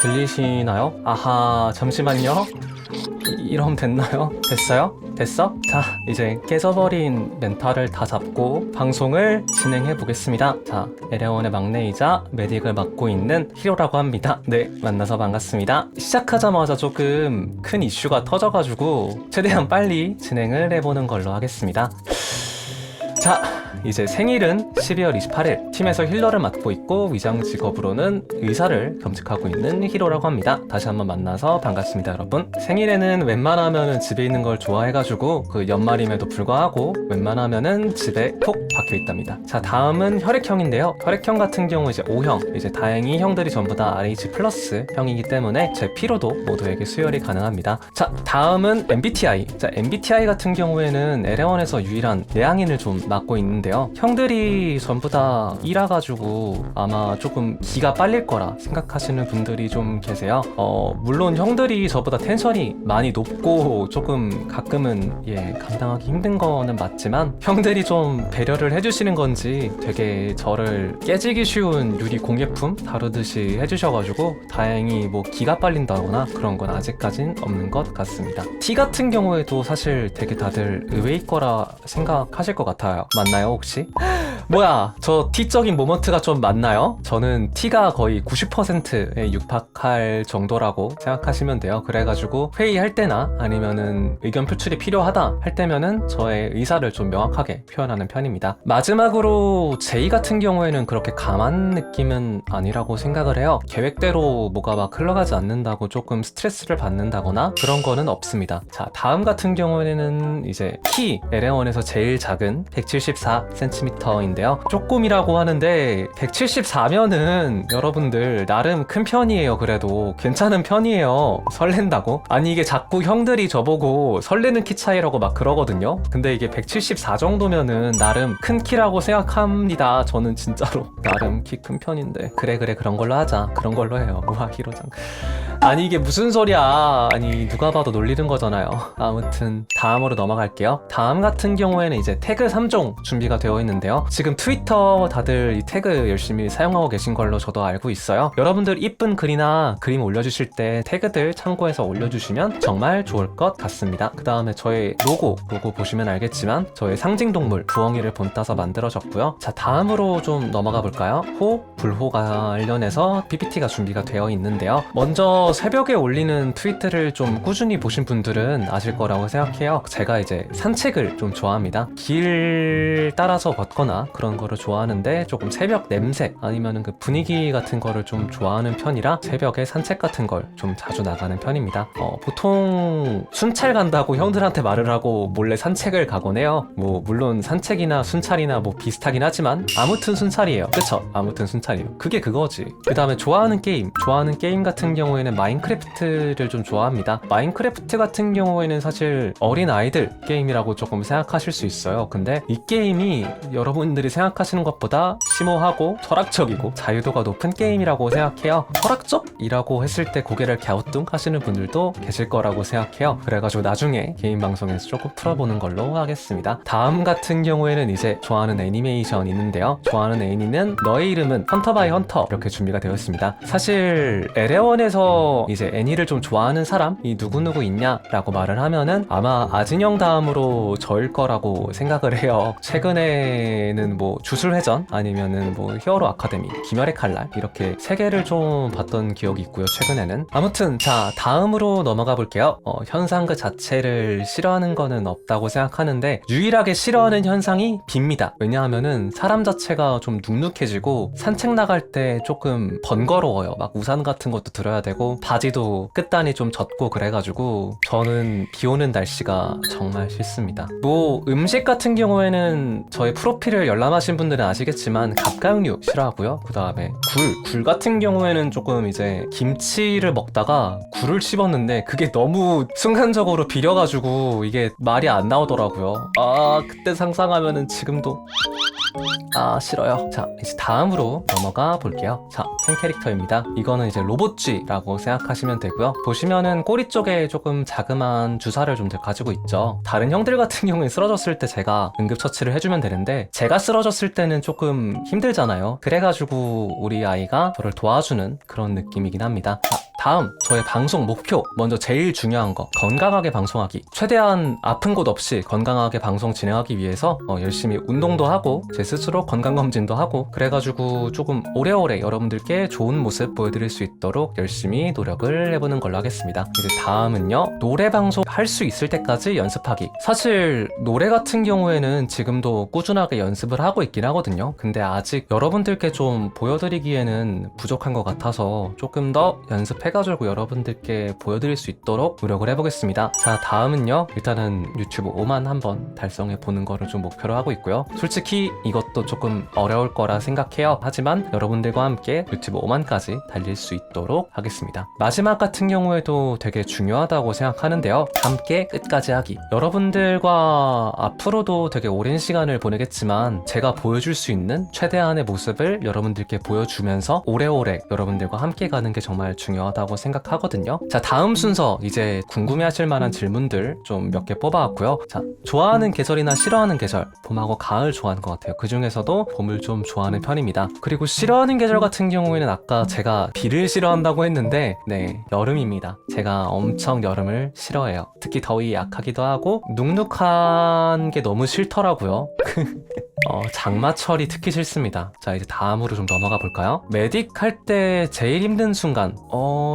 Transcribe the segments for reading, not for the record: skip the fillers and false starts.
들리시나요? 아하, 잠시만요. 이러면 됐나요? 됐어요? 됐어? 자, 이제 깨져버린 멘탈을 다 잡고 방송을 진행해 보겠습니다. 자, 에레온의 막내이자 메딕을 맡고 있는 히로라고 합니다. 네, 만나서 반갑습니다. 시작하자마자 조금 큰 이슈가 터져가지고 최대한 빨리 진행을 해보는 걸로 하겠습니다. 자, 이제 생일은 12월 28일, 팀에서 힐러를 맡고 있고 위장 직업으로는 의사를 겸직하고 있는 히로라고 합니다. 다시 한번 만나서 반갑습니다, 여러분. 생일에는 웬만하면은 집에 있는 걸 좋아해가지고 그 연말임에도 불구하고 웬만하면은 집에 푹 박혀 있답니다. 자, 다음은 혈액형인데요. 혈액형 같은 경우 이제 O형, 이제 다행히 형들이 전부 다 RH 플러스 형이기 때문에 제 피로도 모두에게 수혈이 가능합니다. 자, 다음은 MBTI. 자, MBTI 같은 경우에는 에레원에서 유일한 내향인을 좀 맡고 있는데요. 형들이 전부 다 이라가지고 아마 조금 기가 빨릴 거라 생각하시는 분들이 좀 계세요. 물론 형들이 저보다 텐션이 많이 높고 조금 가끔은 감당하기 힘든 거는 맞지만 형들이 좀 배려를 해주시는 건지 되게 저를 깨지기 쉬운 유리 공예품 다루듯이 해주셔가지고 다행히 뭐 기가 빨린다거나 그런 건 아직까진 없는 것 같습니다. T 같은 경우에도 사실 되게 다들 의외일 거라 생각하실 것 같아요. 맞나요, 혹시? 뭐야, 저 T적인 모먼트가 좀 많나요? 저는 T가 거의 90%에 육박할 정도라고 생각하시면 돼요. 그래가지고 회의할 때나 아니면은 의견 표출이 필요하다 할 때면은 저의 의사를 좀 명확하게 표현하는 편입니다. 마지막으로 J 같은 경우에는 그렇게 감한 느낌은 아니라고 생각을 해요. 계획대로 뭐가 막 흘러가지 않는다고 조금 스트레스를 받는다거나 그런 거는 없습니다. 자, 다음 같은 경우에는 이제 키 에레원에서 제일 작은 174cm인데요. 조금이라고 하는데 174면은 여러분들 나름 큰 편이에요. 그래도 괜찮은 편이에요. 설렌다고? 아니, 이게 자꾸 형들이 저보고 설레는 키 차이라고 막 그러거든요. 근데 이게 174 정도면은 나름 큰 키라고 생각합니다. 저는 진짜로 나름 키 큰 편인데 그래 그런 걸로 하자. 그런 걸로 해요. 우와, 히로장. 아니, 이게 무슨 소리야. 아니, 누가 봐도 놀리는 거잖아요. 아무튼 다음으로 넘어갈게요. 다음 같은 경우에는 이제 태그 3종 준비가 되어 있는데요. 지금 트위터 다들 이 태그 열심히 사용하고 계신 걸로 저도 알고 있어요. 여러분들 이쁜 글이나 그림 올려주실 때 태그들 참고해서 올려주시면 정말 좋을 것 같습니다. 그 다음에 저의 로고 보시면 알겠지만 저의 상징동물 부엉이를 본따서 만들어졌고요. 자, 다음으로 좀 넘어가 볼까요? 불호 관련해서 PPT가 준비가 되어 있는데요. 먼저 새벽에 올리는 트윗들을 좀 꾸준히 보신 분들은 아실 거라고 생각해요. 제가 이제 산책을 좀 좋아합니다. 길 따라서 걷거나 그런 거를 좋아하는데 조금 새벽 냄새 아니면은 그 분위기 같은 거를 좀 좋아하는 편이라 새벽에 산책 같은 걸 좀 자주 나가는 편입니다. 보통 순찰 간다고 형들한테 말을 하고 몰래 산책을 가곤 해요. 뭐 물론 산책이나 순찰이나 뭐 비슷하긴 하지만 아무튼 순찰이에요. 그쵸? 아무튼 순찰이에요. 그게 그거지. 그 다음에 좋아하는 게임 같은 경우에는 마인크래프트를 좀 좋아합니다. 마인크래프트 같은 경우에는 사실 어린 아이들 게임이라고 조금 생각하실 수 있어요. 근데 이 게임이 여러분들이 생각하시는 것보다 심오하고 철학적이고 자유도가 높은 게임이라고 생각해요. 철학적이라고 했을 때 고개를 갸우뚱 하시는 분들도 계실 거라고 생각해요. 그래가지고 나중에 개인 방송에서 조금 풀어보는 걸로 하겠습니다. 다음 같은 경우에는 이제 좋아하는 애니메이션 있는데요. 좋아하는 애니는 너의 이름은 헌터 바이 헌터 이렇게 준비가 되어 있습니다. 사실 에레원에서 이제 애니를 좀 좋아하는 사람이 누구누구 있냐라고 말을 하면은 아마 아진영 다음으로 저일 거라고 생각을 해요. 최근에는 뭐 주술회전 아니면은 뭐 히어로 아카데미, 귀멸의 칼날 이렇게 세 개를 좀 봤던 기억이 있고요. 최근에는 아무튼 자, 다음으로 넘어가 볼게요. 현상 그 자체를 싫어하는 거는 없다고 생각하는데 유일하게 싫어하는 현상이 빕니다. 왜냐하면은 사람 자체가 좀 눅눅해지고 산책 나갈 때 조금 번거로워요. 막 우산 같은 것도 들어야 되고 바지도 끝단이 좀 젖고 그래가지고 저는 비 오는 날씨가 정말 싫습니다. 뭐 음식 같은 경우에는 저의 프로필을 열람하신 분들은 아시겠지만 갑각류 싫어하고요. 그 다음에 굴 같은 경우에는 조금 이제 김치를 먹다가 굴을 씹었는데 그게 너무 순간적으로 비려가지고 이게 말이 안 나오더라고요. 그때 상상하면은 지금도 아, 싫어요. 자, 이제 다음으로 넘어가 볼게요. 자, 팬 캐릭터입니다. 이거는 이제 로봇쥐라고 생각하시면 되고요. 보시면은 꼬리 쪽에 조금 자그마한 주사를 좀 가지고 있죠. 다른 형들 같은 경우에 쓰러졌을 때 제가 응급처치를 해주면 되는데 제가 쓰러졌을 때는 조금 힘들잖아요. 그래가지고 우리 아이가 저를 도와주는 그런 느낌이긴 합니다. 자, 다음 저의 방송 목표, 먼저 제일 중요한 거 건강하게 방송하기. 최대한 아픈 곳 없이 건강하게 방송 진행하기 위해서 열심히 운동도 하고 제 스스로 건강검진도 하고 그래가지고 조금 오래오래 여러분들께 좋은 모습 보여드릴 수 있도록 열심히 노력을 해보는 걸로 하겠습니다. 이제 다음은요, 노래 방송 할 수 있을 때까지 연습하기. 사실 노래 같은 경우에는 지금도 꾸준하게 연습을 하고 있긴 하거든요. 근데 아직 여러분들께 좀 보여드리기에는 부족한 것 같아서 조금 더 연습해가지고 여러분들께 보여드릴 수 있도록 노력을 해보겠습니다. 자, 다음은요, 일단은 유튜브 5만 한번 달성해 보는 거를 좀 목표로 하고 있고요. 솔직히 이것도 조금 어려울 거라 생각해요. 하지만 여러분들과 함께 유튜브 5만까지 달릴 수 있도록 하겠습니다. 마지막 같은 경우에도 되게 중요하다고 생각하는데요. 함께 끝까지 하기. 여러분들과 앞으로도 되게 오랜 시간을 보내겠지만 제가 보여줄 수 있는 최대한의 모습을 여러분들께 보여주면서 오래오래 여러분들과 함께 가는 게 정말 중요하다고 생각하거든요. 자, 다음 순서 이제 궁금해하실 만한 질문들 좀 몇 개 뽑아왔고요. 자, 좋아하는 계절이나 싫어하는 계절, 봄하고 가을 좋아하는 것 같아요. 그 중에서도 봄을 좀 좋아하는 편입니다. 그리고 싫어하는 계절 같은 경우에는 아까 제가 비를 싫어한다고 했는데 네, 여름입니다. 제가 엄청 여름을 싫어해요. 특히 더위에 약하기도 하고 눅눅한 게 너무 싫더라고요. 장마철이 특히 싫습니다. 자, 이제 다음으로 좀 넘어가 볼까요? 메딕 할 때 제일 힘든 순간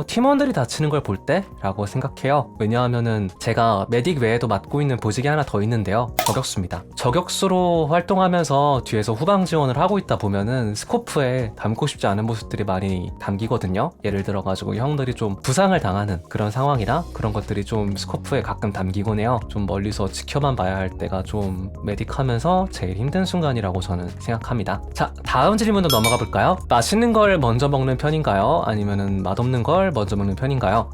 팀원들이 다치는 걸 볼 때? 라고 생각해요. 왜냐하면은 제가 메딕 외에도 맡고 있는 보직이 하나 더 있는데요, 저격수입니다. 저격수로 활동하면서 뒤에서 후방 지원을 하고 있다 보면은 스코프에 담고 싶지 않은 모습들이 많이 담기거든요. 예를 들어가지고 형들이 좀 부상을 당하는 그런 상황이나 그런 것들이 좀 스코프에 가끔 담기곤 해요. 좀 멀리서 지켜만 봐야 할 때가 좀 메딕 하면서 제일 힘든 순간이라고 저는 생각합니다. 자, 다음 질문으로 넘어가 볼까요? 맛있는 걸 먼저 먹는 편인가요? 아니면은 맛없는 걸 먼저 먹는 편인가요?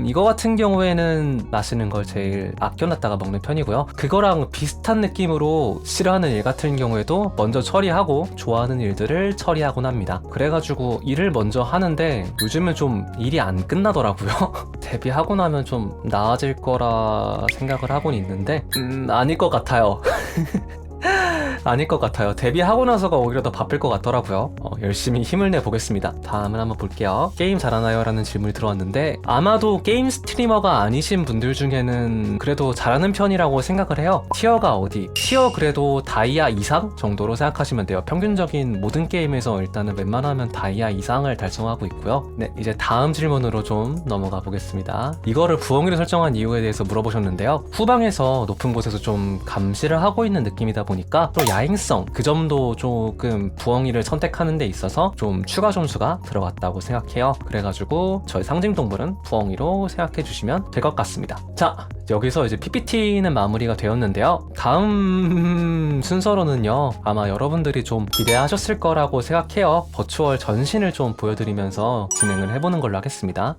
이거 같은 경우에는 맛있는 걸 제일 아껴놨다가 먹는 편이고요. 그거랑 비슷한 느낌으로 싫어하는 일 같은 경우에도 먼저 처리하고 좋아하는 일들을 처리하곤 합니다. 그래가지고 일을 먼저 하는데 요즘은 좀 일이 안 끝나더라고요. 데뷔하고 나면 좀 나아질 거라 생각을 하곤 있는데 아닐 것 같아요. 아닐 것 같아요. 데뷔하고 나서가 오히려 더 바쁠 것 같더라고요. 열심히 힘을 내보겠습니다. 다음은 한번 볼게요. 게임 잘하나요? 라는 질문이 들어왔는데 아마도 게임 스트리머가 아니신 분들 중에는 그래도 잘하는 편이라고 생각을 해요. 티어가 어디? 티어 그래도 다이아 이상 정도로 생각하시면 돼요. 평균적인 모든 게임에서 일단은 웬만하면 다이아 이상을 달성하고 있고요. 네, 이제 다음 질문으로 좀 넘어가 보겠습니다. 이거를 부엉이로 설정한 이유에 대해서 물어보셨는데요. 후방에서 높은 곳에서 좀 감시를 하고 있는 느낌이다 보니까 또 야행성, 그 점도 조금 부엉이를 선택하는 데 있어서 좀 추가 점수가 들어갔다고 생각해요. 그래가지고 저희 상징 동물은 부엉이로 생각해 주시면 될 것 같습니다. 자, 여기서 이제 PPT는 마무리가 되었는데요. 다음 순서로는요, 아마 여러분들이 좀 기대하셨을 거라고 생각해요. 버추얼 전신을 좀 보여드리면서 진행을 해보는 걸로 하겠습니다.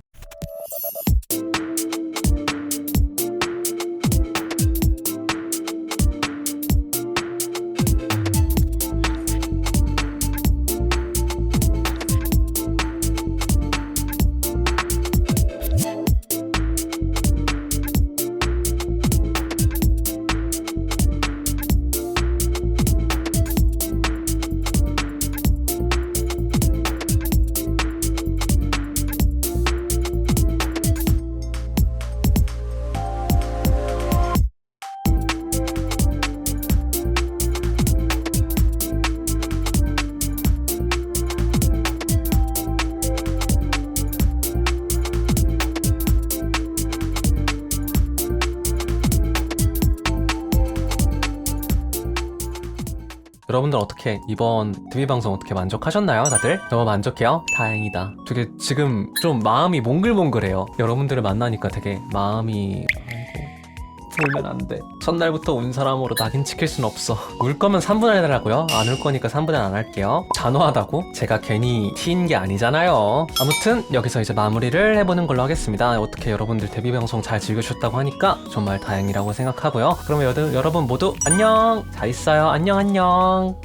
여러분들 어떻게 이번 데뷔 방송 어떻게 만족하셨나요? 다들? 너무 만족해요? 다행이다. 되게 지금 좀 마음이 몽글몽글해요. 여러분들을 만나니까 되게 마음이 울면 안 돼. 첫날부터 운 사람으로 낙인 찍힐 순 없어. 울 거면 3분할 해달라고요? 안 울 거니까 3분할 안 할게요. 단호하다고? 제가 괜히 티인 게 아니잖아요. 아무튼 여기서 이제 마무리를 해보는 걸로 하겠습니다. 어떻게 여러분들 데뷔 방송 잘 즐겨주셨다고 하니까 정말 다행이라고 생각하고요. 그러면 여러분 모두 안녕! 잘 있어요. 안녕.